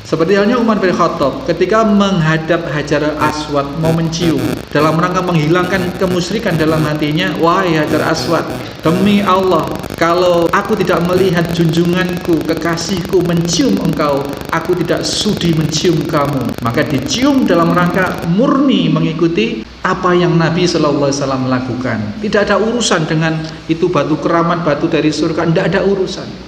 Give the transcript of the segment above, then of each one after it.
Seperti halnya Umar bin Khattab ketika menghadap Hajar Aswad mau mencium dalam rangka menghilangkan kemusyrikan dalam hatinya. Wahai Hajar Aswad, demi Allah, kalau aku tidak melihat junjunganku, kekasihku mencium engkau, aku tidak sudi mencium kamu. Maka dicium dalam rangka murni mengikuti apa yang Nabi Sallallahu Alaihi Wasallam lakukan. Tidak ada urusan dengan itu batu keramat, batu dari surga, tidak ada urusan.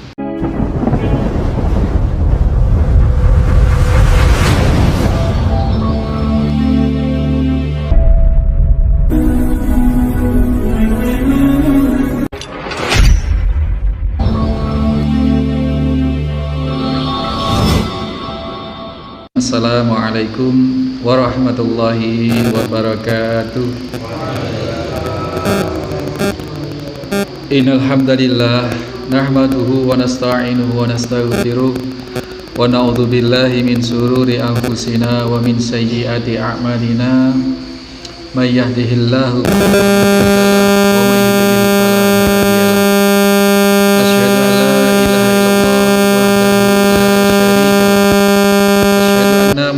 Assalamualaikum warahmatullahi wabarakatuh. Innal hamdalillah nahmaduhu wa nasta'inuhu wa nastaghfiruh wa na'udzu billahi min shururi anfusina wa min sayyiati a'malina. May yahdihillahu wa may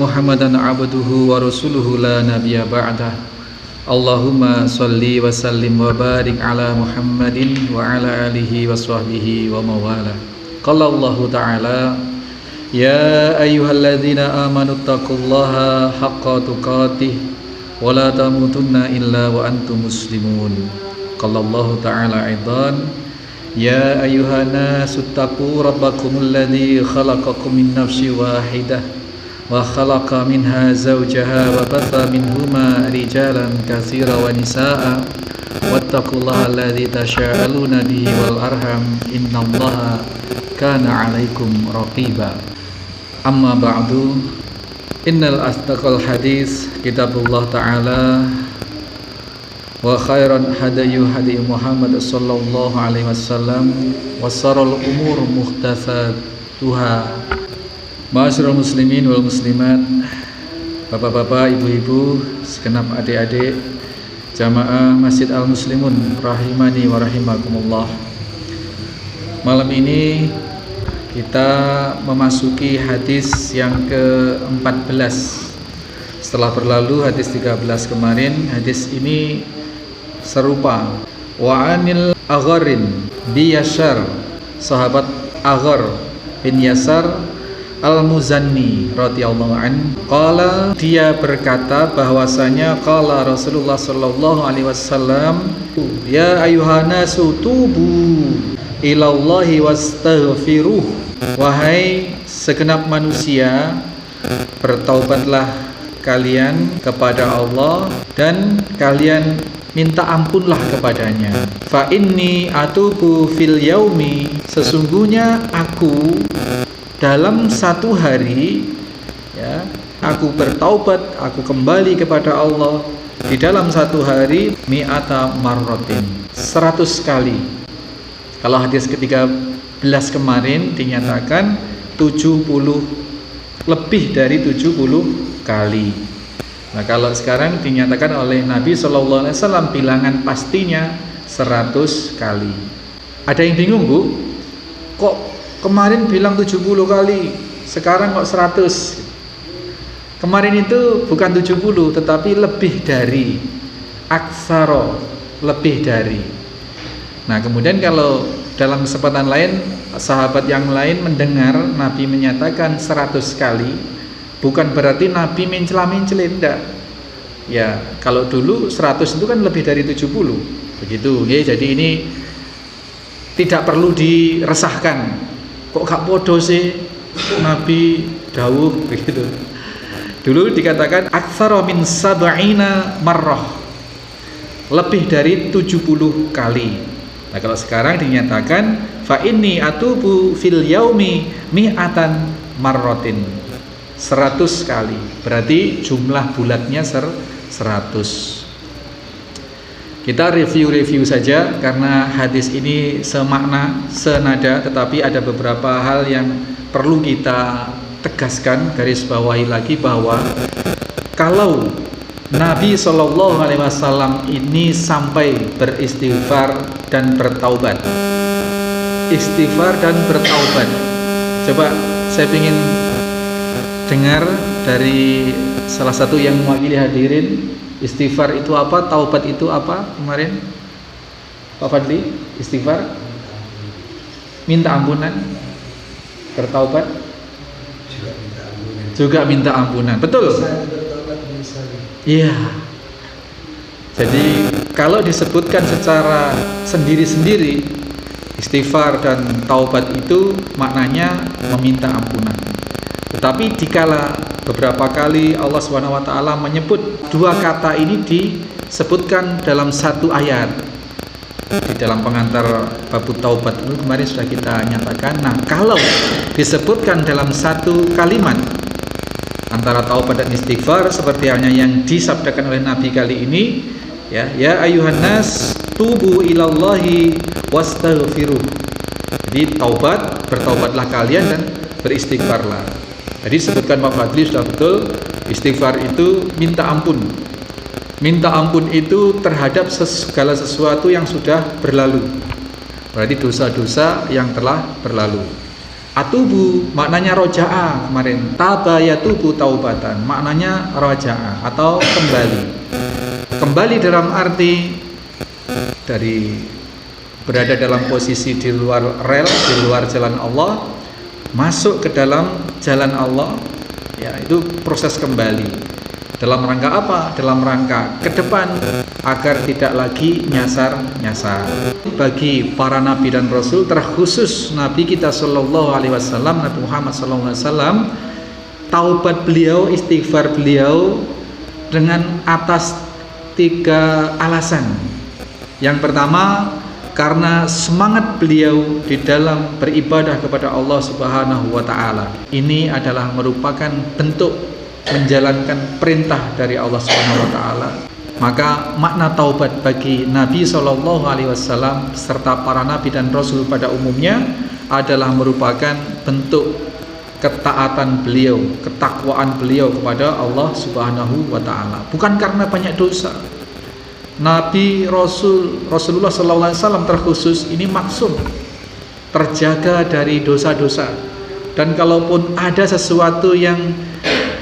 Muhammadan abduhu wa rasuluhu la nabiyya ba'dah. Allahumma salli wa sallim wa barik ala Muhammadin wa ala alihi wa sahbihi wa mawala. Qala Allah ta'ala, ya ayyuhalladzina amanu taqullaha haqqa tuqatih wa la tamutunna illa wa antum muslimun. Qala Allah ta'ala aidan, ya ayyuhan nasu taqu rabbakumul ladzi khalaqakum min nafsin wahidah wa khalaqa minha zawjaha wa batha minhuma rijalan katsira wa nisaa wattaqullaha alladzi tasha'aluna bihi wal arham innallaha kana 'alaikum raqiba. Amma ba'du, innal asdaqal hadis kitabullah ta'ala wa khairan hadayu hadi Muhammad sallallahu alaihi wasallam wa sharral umur muhdatsatuha. Ma'asyiral muslimin wal muslimat, bapak-bapak, ibu-ibu, segenap adik-adik jamaah Masjid Al-Muslimun rahimani wa rahimakumullah. Malam ini kita memasuki hadis yang ke-14 setelah berlalu hadis 13 kemarin. Hadis ini serupa. Wa anil Agharin bi Yasar, sahabat Aghar bin Yasar Al-Muzanni radhiyallahu an, qala, dia berkata bahwasanya qala Rasulullah sallallahu alaihi wasallam, ya ayyuhanasu tubu ilallahi wastaghfiruh, wahai segenap manusia, bertaubatlah kalian kepada Allah dan kalian minta ampunlah kepadanya. Fa inni atubu fil yaumi, sesungguhnya aku dalam satu hari, ya, aku bertaubat, aku kembali kepada Allah di dalam satu hari mi'ata marrotin, 100 kali. Kalau hadis ke-13 kemarin dinyatakan 70, lebih dari 70 kali. Nah, kalau sekarang dinyatakan oleh Nabi SAW bilangan pastinya 100 kali. Ada yang bingung, Bu? Kok kemarin bilang 70 kali, sekarang kok 100? Kemarin itu bukan 70, tetapi lebih dari, aksaro, lebih dari. Nah, kemudian kalau dalam kesempatan lain, sahabat yang lain mendengar Nabi menyatakan 100 kali, bukan berarti Nabi mencela-mencela, enggak. Ya, kalau dulu 100 itu kan lebih dari 70. Begitu, ya. Jadi ini tidak perlu diresahkan. Kok gak podo sih Nabi dawuh begitu. Dulu dikatakan aktsara min sab'ina marrah, lebih dari 70 kali. Nah, kalau sekarang dinyatakan fa inni atubu fil yaumi mi'atan marratin, 100 kali. Berarti jumlah bulatnya 100. Kita review saja karena hadis ini semakna, senada, tetapi ada beberapa hal yang perlu kita tegaskan, garis bawahi lagi, bahwa kalau Nabi SAW ini sampai beristighfar dan bertaubat, istighfar dan bertaubat. Coba saya ingin dengar dari salah satu yang mewakili hadirin, istighfar itu apa, taubat itu apa kemarin? Pak Fadli, istighfar, minta ampunan, bertaubat, juga minta ampunan. Betul? Iya. Jadi kalau disebutkan secara sendiri-sendiri, istighfar dan taubat itu maknanya meminta ampunan. Tetapi dikala beberapa kali Allah SWT menyebut dua kata ini disebutkan dalam satu ayat di dalam pengantar bab taubat itu kemarin sudah kita nyatakan. Nah, kalau disebutkan dalam satu kalimat antara taubat dan istighfar seperti halnya yang disabdakan oleh Nabi kali ini, ya ayuhan nas tubu ilallahi wastaghfiruh. Jadi bertaubatlah kalian dan beristighfarlah. Jadi disebutkan Pak Fadli sudah betul, istighfar itu minta ampun. Minta ampun itu terhadap segala sesuatu yang sudah berlalu. Berarti dosa-dosa yang telah berlalu. Atubu maknanya roja'a kemarin. Taba yatubu taubatan maknanya roja'a atau kembali. Kembali dalam arti dari berada dalam posisi di luar rel, di luar jalan Allah, masuk ke dalam jalan Allah, ya itu proses kembali. Dalam rangka apa? Dalam rangka ke depan agar tidak lagi nyasar-nyasar. Bagi para nabi dan rasul, terkhusus Nabi kita sallallahu alaihi wasallam, Nabi Muhammad sallallahu alaihi wasallam, taubat beliau, istighfar beliau dengan atas 3 alasan. Yang pertama, karena semangat beliau di dalam beribadah kepada Allah Subhanahu wa taala. Ini adalah merupakan bentuk menjalankan perintah dari Allah Subhanahu wa taala. Maka makna taubat bagi Nabi sallallahu alaihi wasallam serta para nabi dan rasul pada umumnya adalah merupakan bentuk ketaatan beliau, ketakwaan beliau kepada Allah Subhanahu wa taala. Bukan karena banyak dosa. Nabi Rasulullah sallallahu alaihi wasallam terkhusus ini maksum, terjaga dari dosa-dosa. Dan kalaupun ada sesuatu yang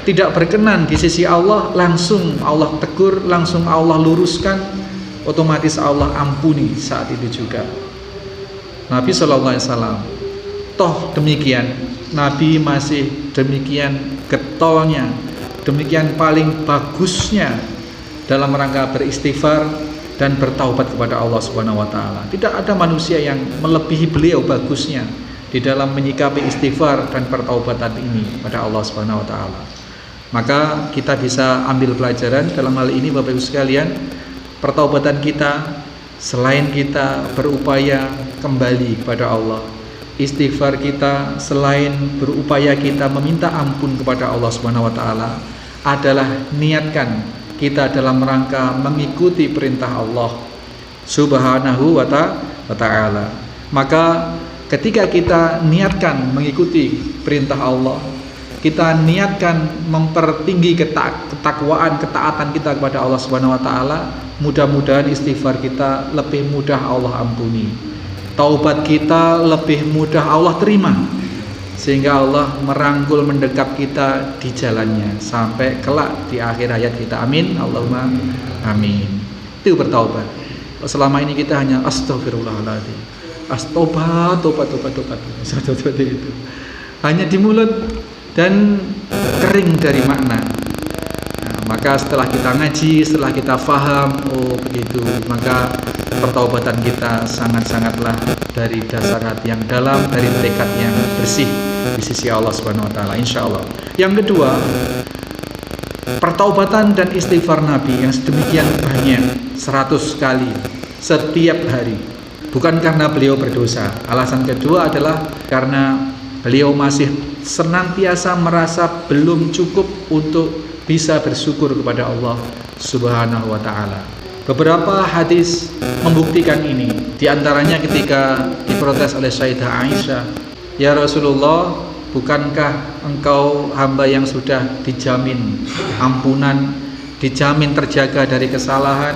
tidak berkenan di sisi Allah, langsung Allah tegur, langsung Allah luruskan, otomatis Allah ampuni saat itu juga. Nabi sallallahu alaihi wasallam toh demikian, Nabi masih demikian getolnya, demikian paling bagusnya dalam rangka beristighfar dan bertaubat kepada Allah Subhanahu wa taala. Tidak ada manusia yang melebihi beliau bagusnya di dalam menyikapi istighfar dan pertaubatan ini pada Allah Subhanahu wa taala. Maka kita bisa ambil pelajaran dalam hal ini Bapak Ibu sekalian, pertaubatan kita selain kita berupaya kembali kepada Allah, istighfar kita selain berupaya kita meminta ampun kepada Allah Subhanahu wa taala adalah niatkan kita dalam rangka mengikuti perintah Allah Subhanahu wa taala. Maka ketika kita niatkan mengikuti perintah Allah, kita niatkan mempertinggi ketakwaan, ketaatan kita kepada Allah Subhanahu wa taala, mudah-mudahan istighfar kita lebih mudah Allah ampuni. Taubat kita lebih mudah Allah terima. Sehingga Allah merangkul mendekat kita di jalannya sampai kelak di akhir hayat kita. Amin. Allahumma amin. Itu bertaubat. Selama ini kita hanya astagfirullahaladzim, tobat itu hanya di mulut dan kering dari makna. Nah, maka setelah kita ngaji, setelah kita faham, oh begitu, maka pertaubatan kita sangat-sangatlah dari dasar hati yang dalam, dari tekad yang bersih di sisi Allah Subhanahu wa taala, insyaallah. Yang kedua, pertaubatan dan istighfar Nabi yang sedemikian banyak, 100 kali setiap hari, bukan karena beliau berdosa. Alasan kedua adalah karena beliau masih senantiasa merasa belum cukup untuk bisa bersyukur kepada Allah Subhanahu wa taala. Beberapa hadis membuktikan ini. Di antaranya ketika diprotes oleh Sayyidah Aisyah, "Ya Rasulullah, bukankah engkau hamba yang sudah dijamin ampunan, dijamin terjaga dari kesalahan,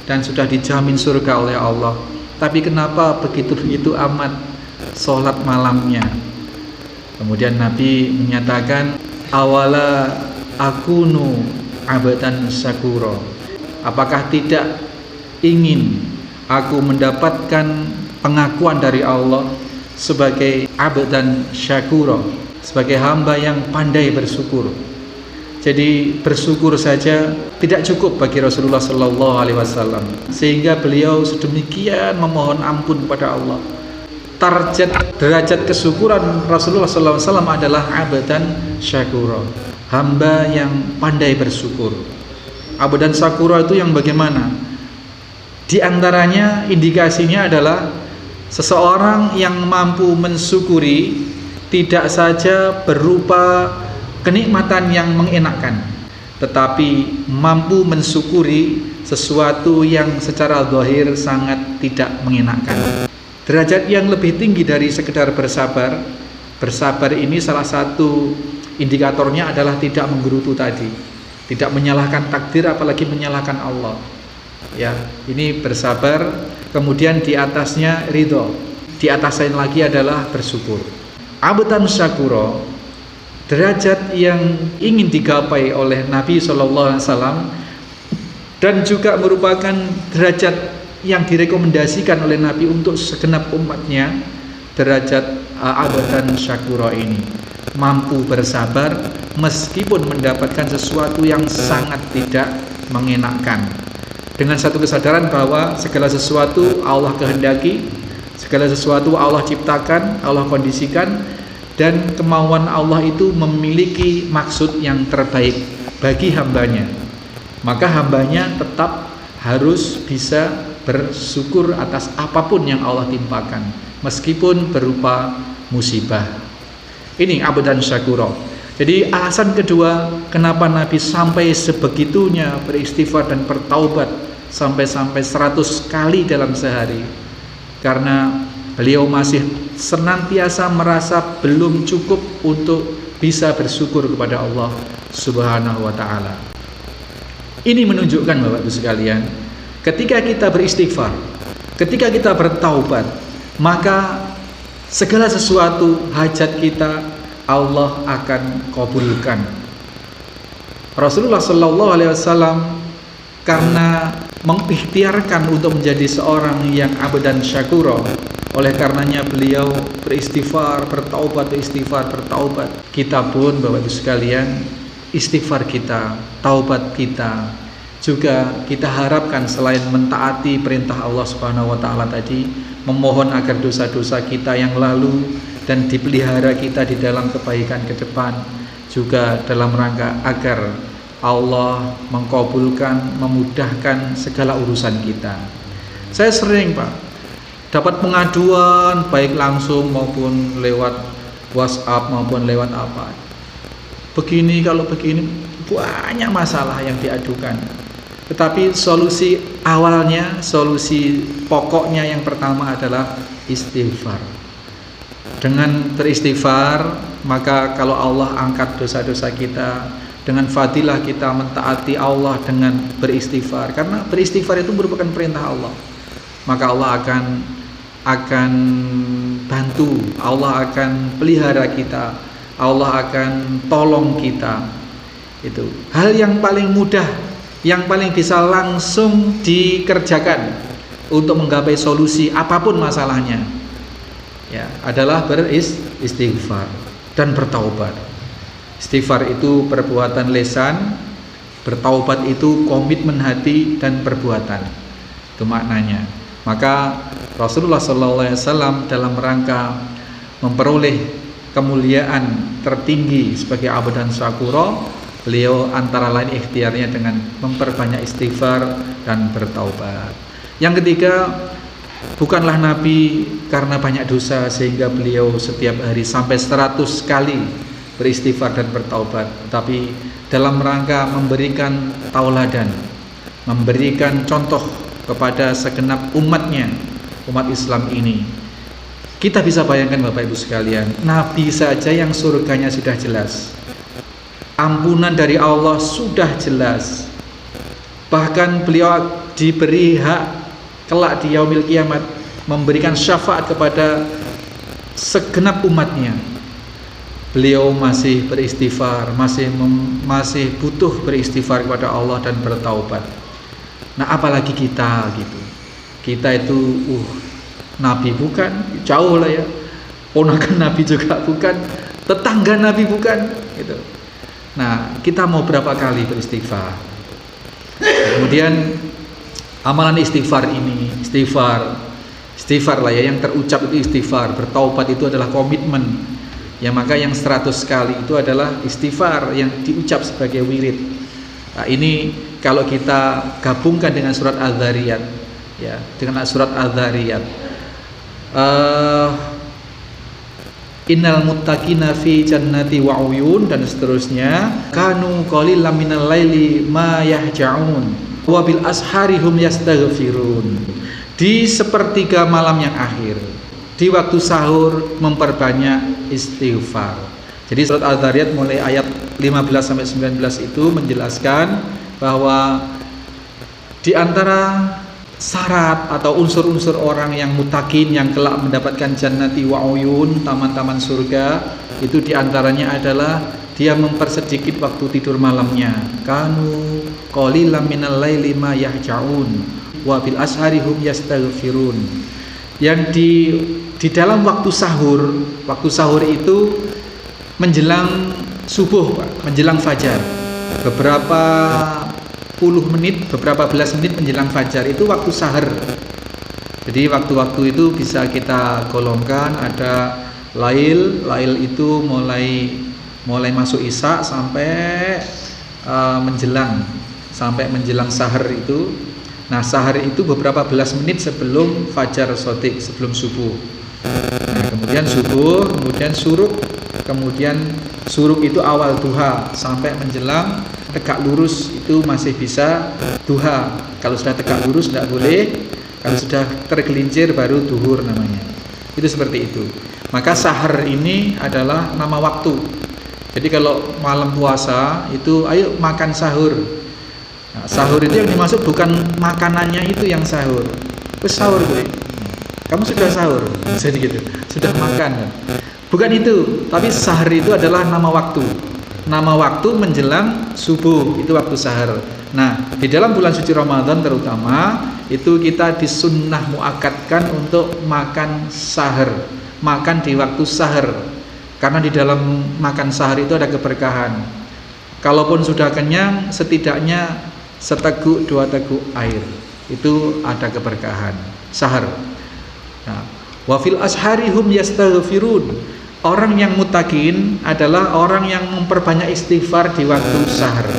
dan sudah dijamin surga oleh Allah? Tapi kenapa begitu amat sholat malamnya?" Kemudian Nabi menyatakan, awala akunu abdan syakura. Apakah tidak ingin aku mendapatkan pengakuan dari Allah sebagai abdan syakura, sebagai hamba yang pandai bersyukur. Jadi bersyukur saja tidak cukup bagi Rasulullah Sallallahu Alaihi Wasallam, sehingga beliau sedemikian memohon ampun kepada Allah. Derajat kesyukuran Rasulullah Sallallahu Alaihi Wasallam adalah abdan syakura, hamba yang pandai bersyukur. Abdan syakura itu yang bagaimana? Di antaranya indikasinya adalah seseorang yang mampu mensyukuri tidak saja berupa kenikmatan yang mengenakkan, tetapi mampu mensyukuri sesuatu yang secara zahir sangat tidak mengenakkan. Derajat yang lebih tinggi dari sekedar bersabar. Bersabar ini salah satu indikatornya adalah tidak menggerutu tadi, tidak menyalahkan takdir apalagi menyalahkan Allah. Ya, ini bersabar. Kemudian di atasnya ridho, di atasnya lagi adalah bersyukur. Abdan syakura, derajat yang ingin digapai oleh Nabi Sallallahu Alaihi Wasallam dan juga merupakan derajat yang direkomendasikan oleh Nabi untuk segenap umatnya. Derajat abdan syakura ini mampu bersabar meskipun mendapatkan sesuatu yang sangat tidak mengenakkan, dengan satu kesadaran bahwa segala sesuatu Allah kehendaki, segala sesuatu Allah ciptakan, Allah kondisikan, dan kemauan Allah itu memiliki maksud yang terbaik bagi hambanya. Maka hambanya tetap harus bisa bersyukur atas apapun yang Allah timpakan, meskipun berupa musibah. Ini abdan syakura. Jadi alasan kedua kenapa Nabi sampai sebegitunya beristighfar dan bertaubat sampai 100 kali dalam sehari, karena beliau masih senantiasa merasa belum cukup untuk bisa bersyukur kepada Allah Subhanahu wa ta'ala. Ini menunjukkan Bapak Ibu sekalian, ketika kita beristighfar, ketika kita bertaubat, maka segala sesuatu hajat kita Allah akan kabulkan. Rasulullah Sallallahu Alaihi Wasallam karena mengikhtiarkan untuk menjadi seorang yang abdan syakura, oleh karenanya beliau beristighfar, bertaubat, beristighfar, bertaubat. Kita pun Bapak Ibu sekalian, istighfar kita, taubat kita juga kita harapkan selain mentaati perintah Allah Subhanahu wa taala tadi, memohon agar dosa-dosa kita yang lalu dan dipelihara kita di dalam kebaikan ke depan, juga dalam rangka agar Allah mengkabulkan, memudahkan segala urusan kita. Saya sering Pak dapat pengaduan baik langsung maupun lewat WhatsApp maupun lewat apa. Begini kalau begini, banyak masalah yang diadukan. Tetapi solusi awalnya, solusi pokoknya yang pertama adalah istighfar. Dengan beristighfar, maka kalau Allah angkat dosa-dosa kita, dengan fadilah kita mentaati Allah dengan beristighfar, karena beristighfar itu merupakan perintah Allah, maka Allah akan bantu, Allah akan pelihara kita, Allah akan tolong kita. Itu hal yang paling mudah, yang paling bisa langsung dikerjakan untuk menggapai solusi apapun masalahnya, ya, adalah beristighfar dan bertaubat. Istighfar itu perbuatan lisan, bertaubat itu komitmen hati dan perbuatan. Itu maknanya. Maka Rasulullah SAW dalam rangka memperoleh kemuliaan tertinggi sebagai abdan syakura, beliau antara lain ikhtiarnya dengan memperbanyak istighfar dan bertaubat. Yang ketiga, bukanlah Nabi karena banyak dosa sehingga beliau setiap hari sampai 100 kali beristighfar dan bertaubat, tetapi dalam rangka memberikan tauladan, memberikan contoh kepada segenap umatnya, umat Islam ini. Kita bisa bayangkan Bapak Ibu sekalian, Nabi saja yang surganya sudah jelas, ampunan dari Allah sudah jelas, bahkan beliau diberi hak kelak di yaumil kiamat memberikan syafaat kepada segenap umatnya. beliau masih beristighfar, masih butuh beristighfar kepada Allah dan bertaubat. Nah, apalagi kita gitu. Kita itu nabi bukan, jauh lah ya. Ponakan nabi juga bukan, tetangga nabi bukan gitu. Nah, kita mau berapa kali beristighfar? Kemudian amalan istighfar ini, istighfar lah ya, yang terucap itu istighfar. Bertaubat itu adalah komitmen. Ya, maka yang 100 kali itu adalah istighfar yang diucap sebagai wirid. Nah, ini kalau kita gabungkan dengan surat Adz-Dzariyat, ya, dengan surat Adz-Dzariyat, innal muttaqina fi jannati wa uyun, dan seterusnya, kanu qalilan minal laili ma yahja'un wa bil ashari hum yastaghfirun. Di sepertiga malam yang akhir, di waktu sahur memperbanyak istighfar. Jadi surat Adz-Dzariyat mulai ayat 15 sampai 19 itu menjelaskan bahwa di antara syarat atau unsur-unsur orang yang mutakin, yang kelak mendapatkan jannati wa uyun, taman-taman surga, itu diantaranya adalah dia mempersedikit waktu tidur malamnya. Kanu qalilan minal laili ma yahja'un wa bil ashari hum yastaghfirun. Yang di dalam waktu sahur itu menjelang subuh, Pak, menjelang fajar. Beberapa puluh menit, beberapa belas menit menjelang fajar itu waktu sahur. Jadi waktu-waktu itu bisa kita golongkan, ada lail itu mulai masuk isya sampai menjelang sahur itu. Nah, sahur itu beberapa belas menit sebelum fajar shadiq, sebelum subuh. Nah, kemudian subuh, kemudian syuruk, kemudian syuruk itu awal duha sampai menjelang tegak lurus, itu masih bisa duha. Kalau sudah tegak lurus tidak boleh, kalau sudah tergelincir baru duhur namanya. Itu seperti itu. Maka sahur ini adalah nama waktu. Jadi kalau malam puasa itu ayo makan sahur. Nah, sahur itu yang dimaksud bukan makanannya itu yang sahur. Wes sahur gue. Kamu sudah sahur, jadi gitu. Sudah makan. Bukan itu, tapi sahur itu adalah nama waktu. Nama waktu menjelang subuh, itu waktu sahur. Nah, di dalam bulan suci Ramadan terutama itu kita disunnah muakkadkan untuk makan sahur, makan di waktu sahur, karena di dalam makan sahur itu ada keberkahan. Kalaupun sudah kenyang, setidaknya seteguk 2 teguk air, itu ada keberkahan sahur. Nah, wa fil ashari hum yastaghfirun. Orang yang mutakin adalah orang yang memperbanyak istighfar di waktu sahur.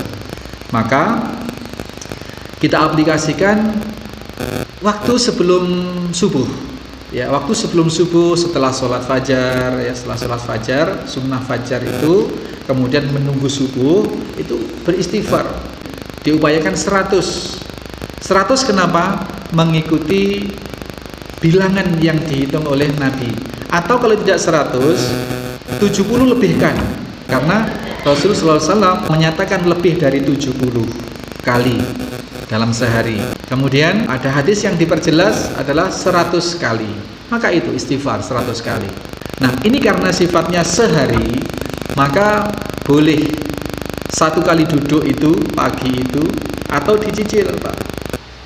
Maka kita aplikasikan waktu sebelum subuh. Ya, waktu sebelum subuh, setelah sholat fajar, ya, setelah sholat fajar, sunnah fajar itu, kemudian menunggu subuh, itu beristighfar. Diupayakan 100. 100 kenapa? Mengikuti bilangan yang dihitung oleh Nabi. Atau kalau tidak 100, 70 lebihkan. Karena Rasulullah SAW menyatakan lebih dari 70 kali dalam sehari. Kemudian ada hadis yang diperjelas adalah 100 kali. Maka itu istighfar 100 kali. Nah, ini karena sifatnya sehari, maka boleh 1 kali duduk itu pagi itu, atau dicicil, Pak.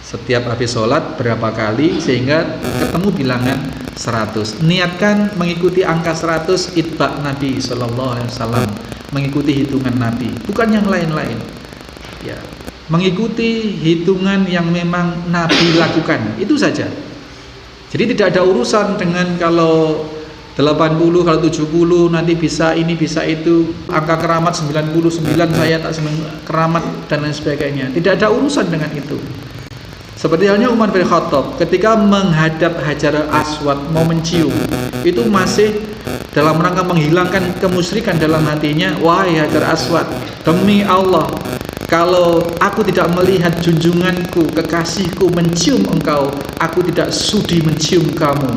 Setiap habis sholat berapa kali sehingga ketemu bilangan 100. Niatkan mengikuti angka 100 itba Nabi SAW, mengikuti hitungan Nabi, bukan yang lain-lain. Ya, mengikuti hitungan yang memang Nabi lakukan, itu saja. Jadi tidak ada urusan dengan kalau 80, kalau 70 nanti bisa ini bisa itu, angka keramat 99 saya tak keramat dan lain sebagainya. Tidak ada urusan dengan itu. Seperti halnya Umar bin Khattab ketika menghadap Hajar Aswad mau mencium, itu masih dalam rangka menghilangkan kemusyrikan dalam hatinya. Wahai Hajar Aswad, demi Allah, kalau aku tidak melihat junjunganku, kekasihku mencium engkau, aku tidak sudi mencium kamu.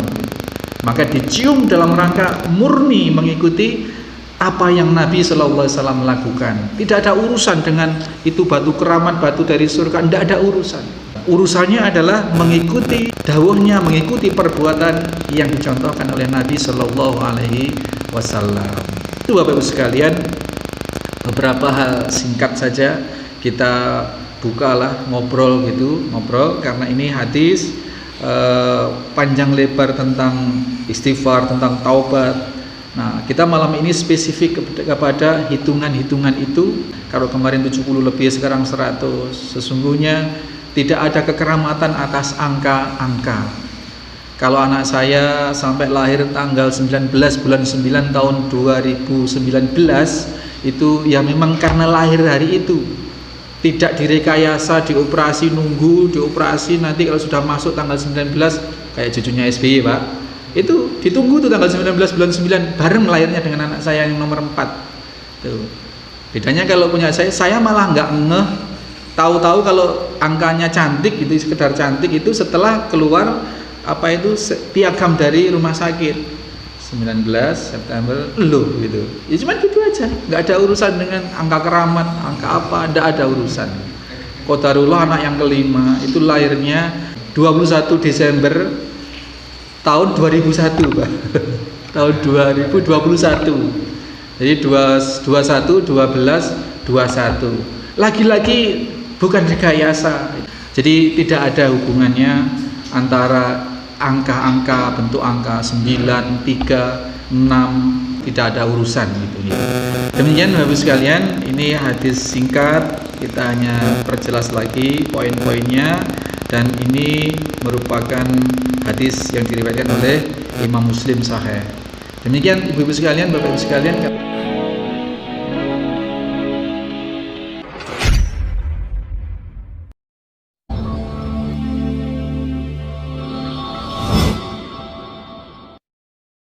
Maka dicium dalam rangka murni mengikuti apa yang Nabi SAW lakukan. Tidak ada urusan dengan itu batu keramat, batu dari surga, tidak ada urusan. Urusannya adalah mengikuti dawuhnya, mengikuti perbuatan yang dicontohkan oleh Nabi SAW. Itu Bapak Ibu sekalian, beberapa hal singkat saja kita bukalah ngobrol karena ini hadis panjang lebar tentang istighfar, tentang taubat. Nah, kita malam ini spesifik kepada hitungan-hitungan itu. Kalau kemarin 70 lebih, sekarang 100. Sesungguhnya tidak ada kekeramatan atas angka-angka. Kalau anak saya sampai lahir tanggal 19 bulan 9 tahun 2019, itu ya memang karena lahir hari itu. Tidak direkayasa, dioperasi, dioperasi nanti kalau sudah masuk tanggal 19, kayak cucunya SBY Pak, itu ditunggu tuh tanggal 19 bulan 9 bareng lahirnya dengan anak saya yang nomor 4 tuh. Bedanya kalau punya saya malah nggak ngeh, tahu-tahu kalau angkanya cantik gitu, sekedar cantik itu setelah keluar piagam dari rumah sakit 19 September loh gitu. Ya cuman gitu aja, nggak ada urusan dengan angka keramat, angka apa, nggak ada urusan. Qadarullah anak yang kelima itu lahirnya 21 Desember tahun 2001 Pak. Tahun 2021. Jadi 21 12 21. Lagi-lagi bukan rekayasa. Jadi tidak ada hubungannya antara angka-angka, bentuk angka 9, 3, 6, tidak ada urusan gitu ya. Demikian Bapak sekalian, ini hadis singkat, kita hanya perjelas lagi poin-poinnya, dan ini merupakan hadis yang diriwayatkan oleh Imam Muslim sahih. Demikian Ibu-ibu sekalian, Bapak-ibu sekalian.